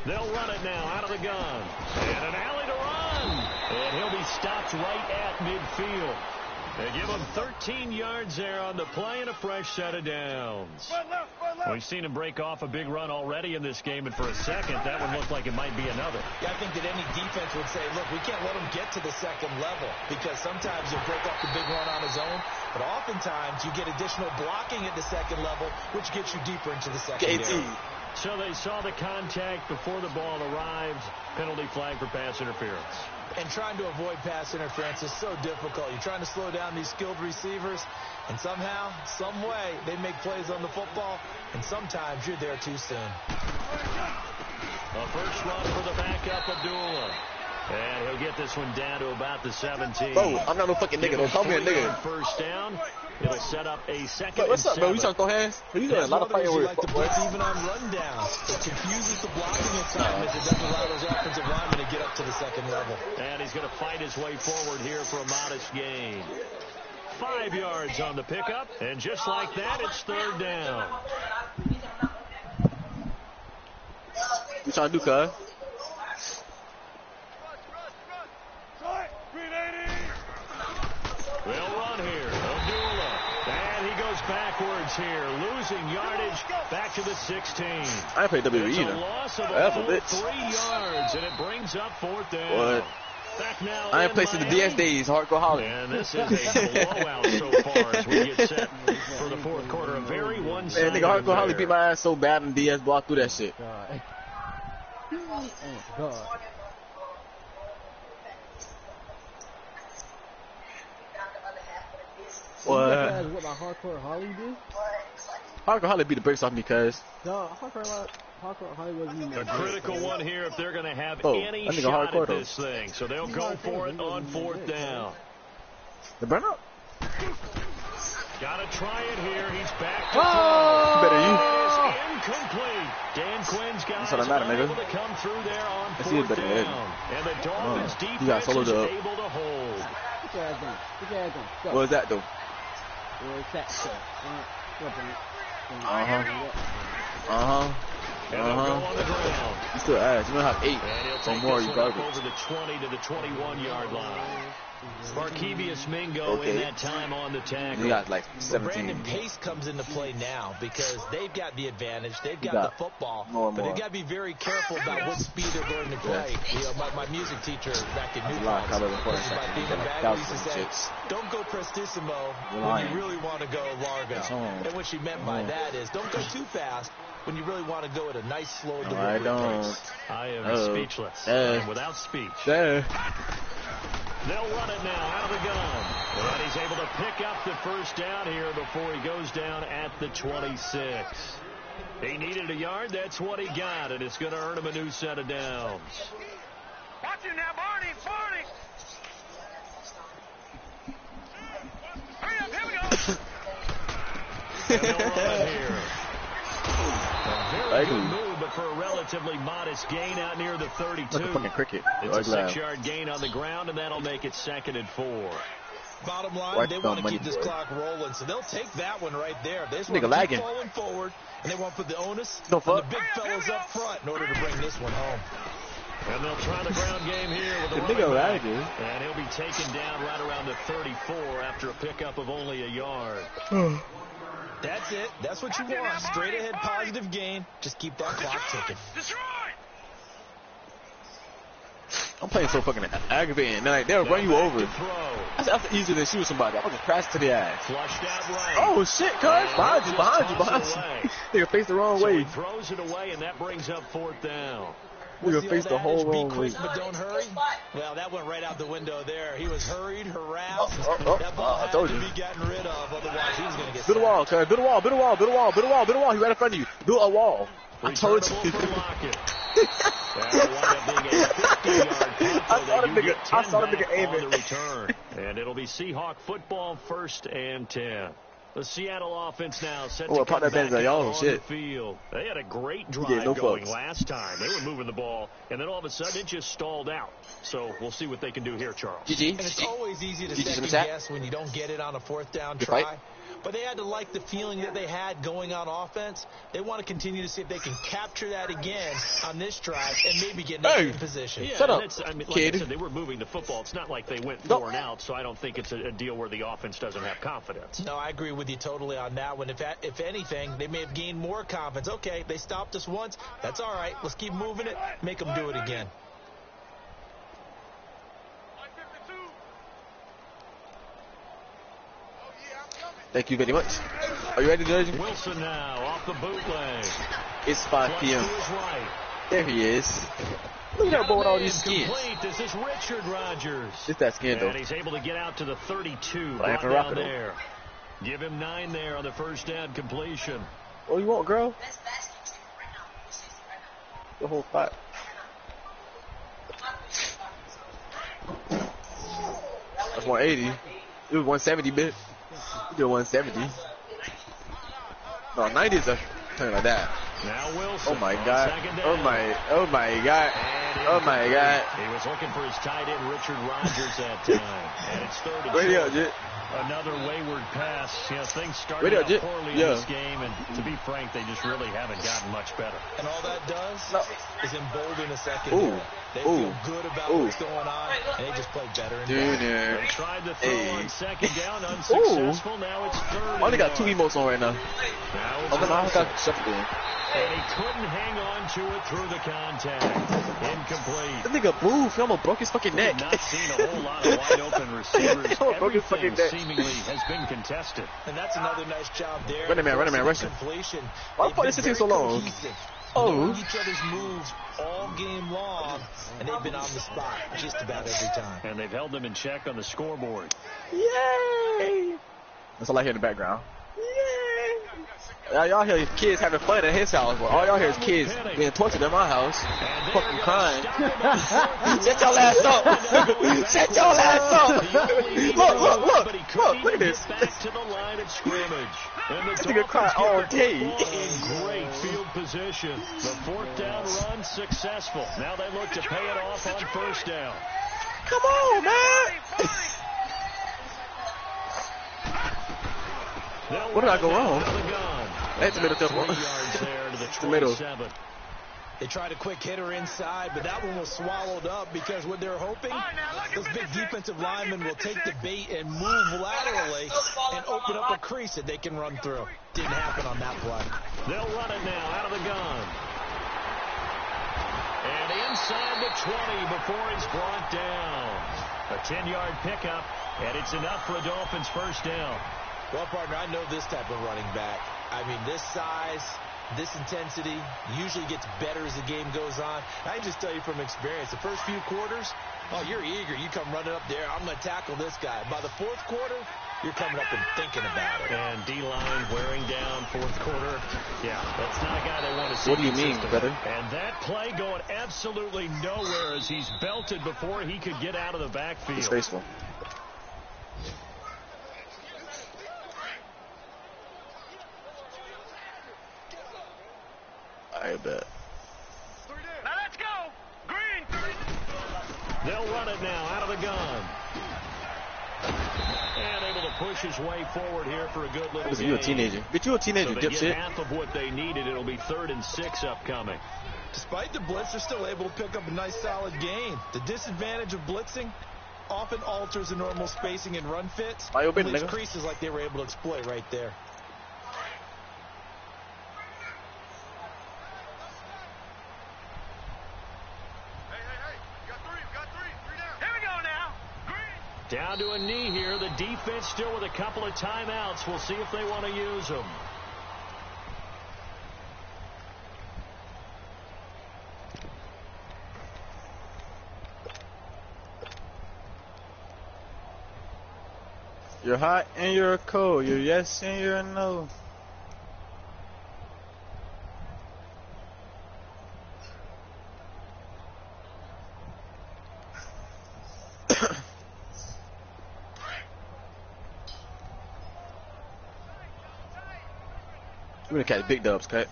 They'll run it now out of the gun. And an alley to run. And he'll be stopped right at midfield. They give him 13 yards there on the play and a fresh set of downs. We've seen him break off a big run already in this game, and for a second, that one looked like it might be another. Yeah, I think that any defense would say, look, we can't let him get to the second level because sometimes he'll break off the big run on his own, but oftentimes you get additional blocking at the second level, which gets you deeper into the secondary. KT. So they saw the contact before the ball arrived. Penalty flag for pass interference. And trying to avoid pass interference is so difficult. You're trying to slow down these skilled receivers, and somehow, some way, they make plays on the football, and sometimes you're there too soon. A first run for the backup, Abdullah. And he'll get this one down to about the 17. Bro, I'm not no fucking nigga. Don't call me a nigga. First down. It'll set up a second. What's up, and bro? You 7. trying to throw hands? You doing a lot of Others fighting who with like to blitz even on rundowns. It confuses the blocking assignments. It doesn't allow those offensive linemen to get up to the second level. And he's going to fight his way forward here for a modest gain. 5 yards on the pickup. And just like that, it's 3rd down. You trying to do, cuz? They'll run here. Abdullah. And he goes backwards here. Losing yardage back to the 16. I ain't played WWE It's a either. loss of a That's a full bitch. 3 yards, and it brings up 4th down. What? Back now I ain't in played since the Miami. DS days. Hardcore Holly. And this is a blowout so far as we get set for the 4th quarter. A very Man, one-sided nigga, Hardcore Holly affair. beat my ass so bad in DS block through that shit. God. Oh God. What? What my Hardcore Holly did? Hardcore Holly beat the brakes off me, cuz. No, Hardcore Holly wasn't even A critical one here if they're going to have Oh, any that nigga shot hardcore, at this thing. So they'll go for it on fourth down. The burn up? Got to try it here. He's back to Oh! Better you. It is incomplete. Dan Quinn's guys That's what I matter, able nigga. to come through there on I see it fourth better down. And the Dolphins You got defense soloed is up. able to hold. Put your ass down. Put your ass down. Go. What is that, though? Where's that? Go, Brent. Uh-huh. And they'll go on the ground. You still ass. You don't have 8 And he'll or take more, this you one up garbage. over the 20 to the 21-yard line. Barkevius Mingo Okay. in that time on the tackle. You got like Brandon 17. Pace comes into play now because they've got the advantage. They've got got the football. more and But more. they've got to be very careful about what speed they're going to play. You know, my music teacher back in New lot of Paltz, color important this is my section. theme Like bag, used to thousands say, of chicks. don't go prestissimo when Lying. you really want to go largo. That's home. And what she meant by that is don't go too fast when you really want to go at a nice, slow No, delivery I don't. pace. I am Uh-oh. speechless. Yeah. I'm without speech. There. They'll run it now out of the gun. And he's able to pick up the first down here before he goes down at the 26. He needed a yard. That's what he got. And it's going to earn him a new set of downs. Watch it now, Barney. Barney. Hurry up, here we go. And they'll run it here. A very Thank good you. move, but for a relatively modest gain out near the 32. Like a fucking cricket. It's a Like 6-yard gain on the ground, and that'll make it 2nd and 4. Bottom line, Right they on want to money, keep this boy. clock rolling, so they'll take that one right there. They just Nigga want to keep lagging. falling forward, and they want to put the onus No on the fuck. big fellas up front in order to bring this one home. And they'll try the ground game here with The the nigga running back. lagging. And he'll be taken down right around the 34 after a pickup of only a yard. That's it. That's what you want. Straight ahead positive gain. Just keep that clock ticking. Destroy. I'm playing so fucking aggravating. Like, they'll run you Back over. to throw. That's easier than shooting somebody. I'm just crash to the ass. Flushed out right. Oh shit, cuz. Behind you, behind you, behind you. Nigga face the wrong So way. he throws it away, and that brings up 4th down. Nigga What's face old the whole adage? wrong Be way. quick, but don't hurry. Well, that went right out the window there. He was hurried, harassed. Oh, That ball I had told to you. be gotten rid of, otherwise he was going to get Build a sacked. wall, cuz. Build a wall, build a wall, build a wall, build a wall, build a wall. He right in front of you. Build a wall. I told you. Returnable for Lockett. That'll wind up being a 50-yard punt, I so saw that the you nigga- get I 10 saw the back nigga aim on it. the return. And it'll be Seahawk football 1st and 10. The Seattle offense now set Oh, to I popped come that Benz back on y'all, on shit. the field. They had a great get drive no going fucks. last time. They were moving the ball, and then all of a sudden it just stalled out. So we'll see what they can do here, Charles. GG. And it's always easy to GG's in the second chat. guess when you don't get it on a 4th down Good try. fight. But they had to like the feeling that they had going on offense. They want to continue to see if they can capture that again on this drive and maybe get in a Hey. good position. Yeah, Shut and up, it's, I mean, like kid. I said, they were moving the football. It's not like they went No. 4 and out, so I don't think it's a deal where the offense doesn't have confidence. No, I agree with you totally on that one. If anything, they may have gained more confidence. Okay, they stopped us once. That's all right. Let's keep moving it. Make them do it again. Thank you very much. Are you ready, Judge? Wilson now off the bootleg. It's 5 Flush p.m. to his right. There he is. Look at that boy with all these skins. Complete. This is Richard Rodgers. It's that skin, though. And he's able to get out to the 32. But I have Brought to rock down it, there. Give him 9 there on the first down completion. What you want, girl? The whole spot. That's 180. It was 170, bitch. You did 170. No, 90 is a something like that. Now Wilson. Oh my on god. second down. Oh my god. And Oh my god. He was looking for his tight end Richard Rodgers that time. And it's 3rd and Radio, short. Jit. Another wayward pass. You know, things started Radio, out Jit. poorly in Yeah. this game, and to be frank, they just really haven't gotten much better. And all that does No. is embolden a second. Ooh. They Ooh. feel good about Ooh. what's going on, and they just play better and better. Junior. They tried to throw Hey. on second down, unsuccessful. Now it's 3rd. I only got and 2 1. emotes on right now. Now it's Oh, no, I Wilson. got shuffled in. And he couldn't hang on to it through the contact. Incomplete. That nigga moved. He almost broke his fucking neck. Not seen a whole lot of wide open receivers. Oh, broke his fucking Everything neck. seemingly has been contested. And that's another nice job there. Run it, man, run it, man, rush it. Completion. Why the They've fuck been this taking so very long? cohesive. knowing each other's moves all game long, and they've been on the spot just about every time. And they've held them in check on the scoreboard. Yay! That's all I hear in the background. Yay! Y'all hear kids having fun at his house, but all y'all hear is kids being tortured in my house. Fucking crying. Shut your ass up! Shut your ass up! Look at this. Back to the line of scrimmage. This nigga cry all day. In great field position. The fourth down run successful. Now they look to pay it off on first down. Come on, man! What did I go wrong? That's the middle tempo. The middle. They tried a quick hitter inside, but that one was swallowed up because what they're hoping, those big defensive linemen will take the bait and move laterally and open up a crease that they can run through. Didn't happen on that play. They'll run it now out of the gun. And inside the 20 before it's brought down. A 10-yard pickup, and it's enough for a Dolphins first down. Well, partner, I know this type of running back. I mean, this size, this intensity usually gets better as the game goes on. I can just tell you from experience, the first few quarters, oh, you're eager. You come running up there, I'm going to tackle this guy. By the fourth quarter, you're coming up and thinking about it. And D-line wearing down fourth quarter. Yeah, that's not a guy they want to see. What do you mean, brother? And that play going absolutely nowhere as he's belted before he could get out of the backfield. Disgraceful. I bet. Now let's go. Green. They'll run it now out of the gun. And able to push his way forward here for a good little Listen, game. you a teenager. Bitch, you a teenager, So they get dipshit. half of what they needed. It'll be 3rd and 6 upcoming. Despite the blitz, they're still able to pick up a nice, solid gain. The disadvantage of blitzing often alters the normal spacing and run fits. Why you been, Leaves nigga? creases like they were able to exploit right there. Down to a knee here. The defense still with a couple of timeouts. We'll see if they want to use them. You're hot and you're cold. You're yes and you're no. We're gonna catch big dubs, cut.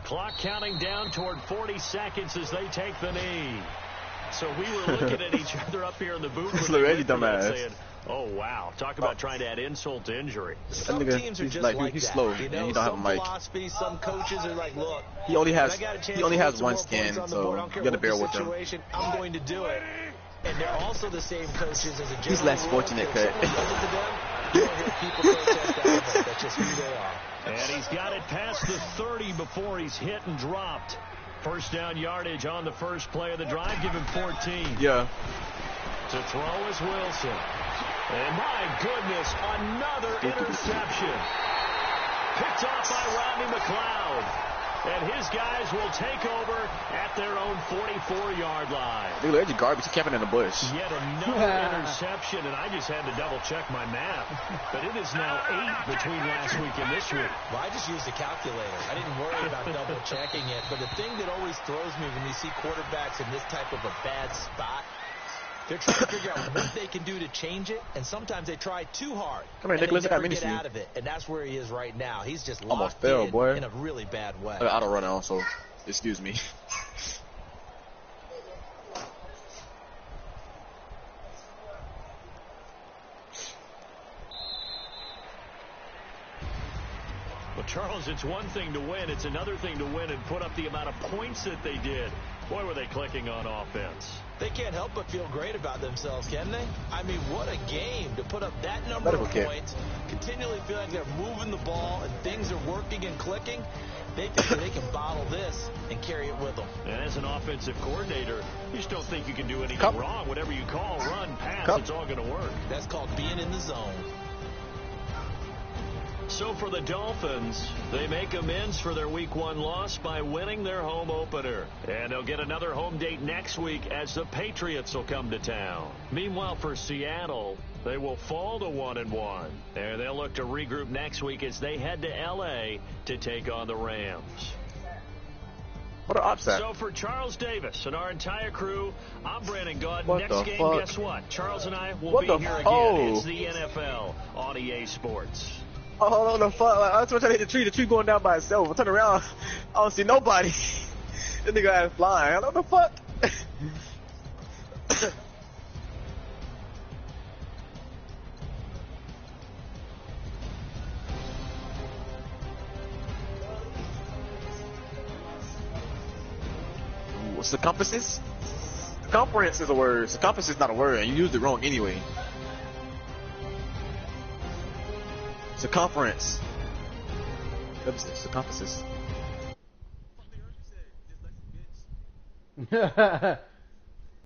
Clock counting down toward 40 seconds as they take the knee. So we were looking at each other up here in the booth. Look at you, dumbass. Saying, oh, wow. Talk about trying to add insult to injury. Some nigga, teams are he's just like, he's that. slow, You and know, he don't have a some mic. philosophy, some coaches are like, look, He only has I got a chance he only to has put some one more skin, points on the so board. I don't care you gotta what bear the with him. situation, I'm going to do it. And they're also the same coaches as a general. He's less rule. fortunate, If Kurt. someone does it to them, you don't hear people protest out of it. That's just who they are. And he's got it past the 30 before he's hit and dropped. First down yardage on the first play of the drive. Give him 14. Yeah. To throw is Wilson. And my goodness, another interception. Picked off by Rodney McLeod. And his guys will take over at their own 44-yard line. Dude, they're just garbage. He's camping in the bush. Yet another interception, and I just had to double-check my math. But it is now 8 between last week and this week. Well, I just used a calculator. I didn't worry about double-checking it. But the thing that always throws me when you see quarterbacks in this type of a bad spot, they're trying to figure out what they can do to change it, and sometimes they try too hard. Come here, Nicholas. I got get minis for you. out of it, and that's where he is right now. He's just Almost locked fell, in, boy. in a really bad way. I got auto runner also. Excuse me. Well, Charles, it's one thing to win. It's another thing to win and put up the amount of points that they did. Boy, were they clicking on offense. They can't help but feel great about themselves, can they? I mean, what a game to put up that number of points, continually feel like they're moving the ball and things are working and clicking. They think that they can bottle this and carry it with them. And as an offensive coordinator, you just don't think you can do anything wrong. Whatever you call, run, pass, it's all going to work. That's called being in the zone. So for the Dolphins, they make amends for their Week 1 loss by winning their home opener. And they'll get another home date next week as the Patriots will come to town. Meanwhile, for Seattle, they will fall to 1-1. And they'll look to regroup next week as they head to L.A. to take on the Rams. What an upset. So for Charles Davis and our entire crew, I'm Brandon Gaudin. Next game, guess what? Charles and I will be here again. It's the NFL on EA Sports. Oh, hold on, the fuck. I was trying to hit the tree going down by itself. I turn around, I don't see nobody. This nigga had flying. What the fuck? What's the compasses? Circumference is a word. Circumference is not a word, and you used it wrong anyway. Circumference. Circumferences.